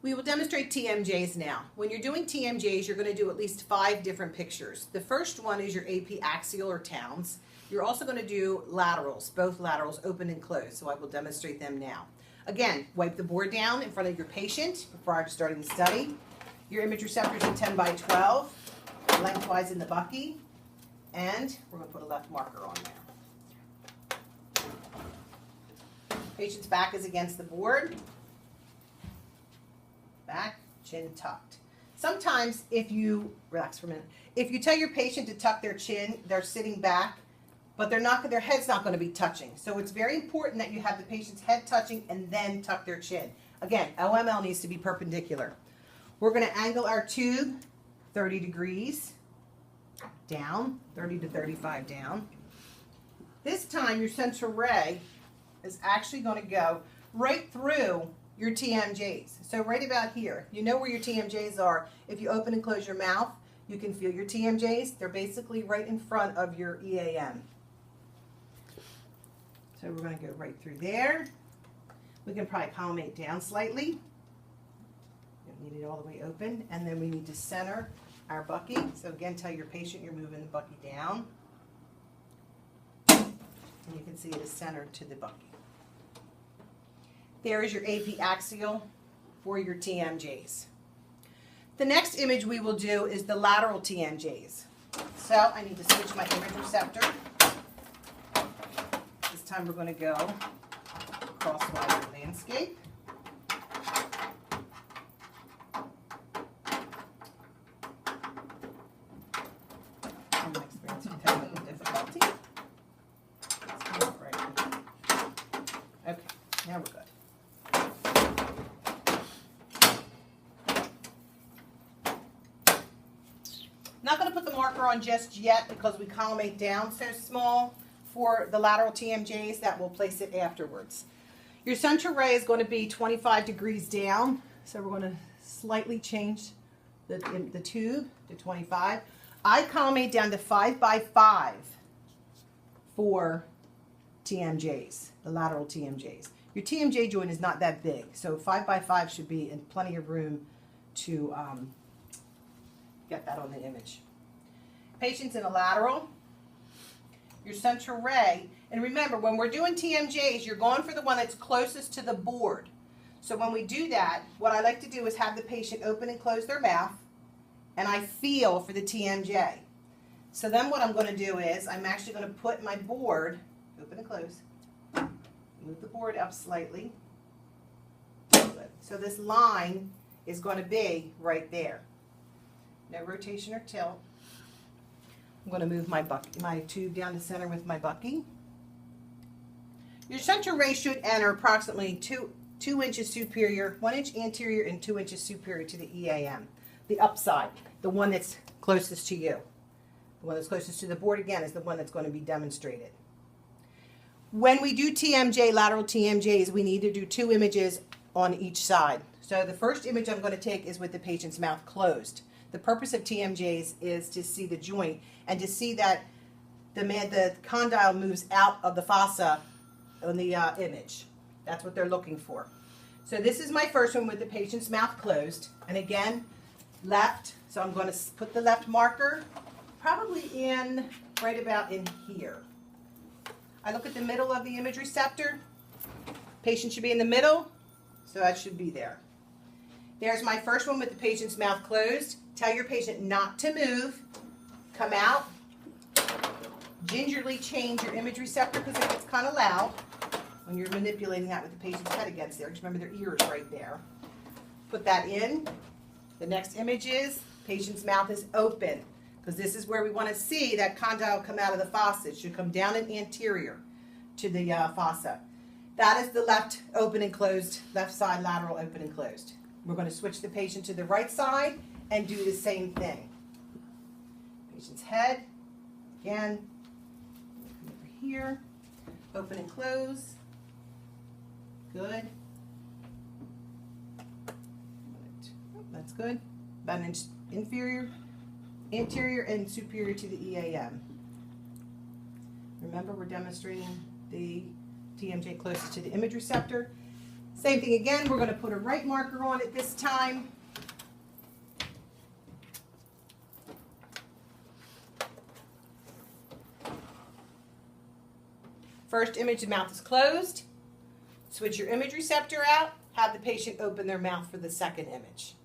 We will demonstrate TMJs now. When you're doing TMJs, you're going to do at least 5 different pictures. The first one is your AP axial or towns. You're also going to do laterals, both laterals open and closed, so I will demonstrate them now. Again, wipe the board down in front of your patient prior to starting the study. Your image receptors are 10 by 12, lengthwise in the bucky, and we're going to put a left marker on there. Patient's back is against the board. Back, chin tucked. Sometimes if you, relax for a minute, if you tell your patient to tuck their chin, they're sitting back, but their head's not going to be touching. So it's very important that you have the patient's head touching and then tuck their chin. Again, OML needs to be perpendicular. We're going to angle our tube 30 degrees down, 30 to 35 down. This time your central ray is actually going to go right through your TMJs. So right about here, you know where your TMJs are. If you open and close your mouth, you can feel your TMJs. They're basically right in front of your EAM. So we're going to go right through there. We can probably collimate down slightly. Don't need it all the way open. And then we need to center our bucky. So again, tell your patient you're moving the bucky down. And you can see it is centered to the bucky. There is your AP axial for your TMJs. The next image we will do is the lateral TMJs. So I need to switch my image receptor. This time we're going to go crosswise landscape. I'm experiencing technical difficulty. Okay, now we're good. Not going to put the marker on just yet because we collimate down so small for the lateral TMJs that we'll place it afterwards. Your central ray is going to be 25 degrees down, so we're going to slightly change the tube to 25. I collimate down to 5 by 5 for TMJs, the lateral TMJs. Your TMJ joint is not that big, so 5 by 5 should be in plenty of room to get that on the image. Patients in a lateral, your central ray, and remember when we're doing TMJs, you're going for the one that's closest to the board. So when we do that, what I like to do is have the patient open and close their mouth, and I feel for the TMJ. So then what I'm going to do is I'm actually going to put my board, open and close, move the board up slightly. So this line is going to be right there. No rotation or tilt. I'm going to move my tube down to center with my bucky. Your central ray should enter approximately 2 inches superior, 1 inch anterior and 2 inches superior to the EAM. The upside, the one that's closest to you. The one that's closest to the board, again, is the one that's going to be demonstrated. When we do TMJ, lateral TMJs, we need to do 2 images on each side. So the first image I'm going to take is with the patient's mouth closed. The purpose of TMJs is to see the joint and to see that the condyle moves out of the fossa on the image. That's what they're looking for. So this is my first one with the patient's mouth closed. And again, left. So I'm going to put the left marker probably in right about in here. I look at the middle of the image receptor. Patient should be in the middle, so that should be there. There's my first one with the patient's mouth closed. Tell your patient not to move. Come out. Gingerly change your image receptor because it gets kind of loud when you're manipulating that with the patient's head against there. Just remember their ear is right there. Put that in. The next image is patient's mouth is open because this is where we want to see that condyle come out of the fossa. It should come down and anterior to the fossa. That is the left open and closed, left side lateral open and closed. We're going to switch the patient to the right side and do the same thing. Patient's head, again, over here, open and close. Good. That's good. About an inch inferior, anterior, and superior to the EAM. Remember, we're demonstrating the TMJ closest to the image receptor. Same thing again, we're going to put a right marker on it this time. First image, the mouth is closed. Switch your image receptor out. Have the patient open their mouth for the second image.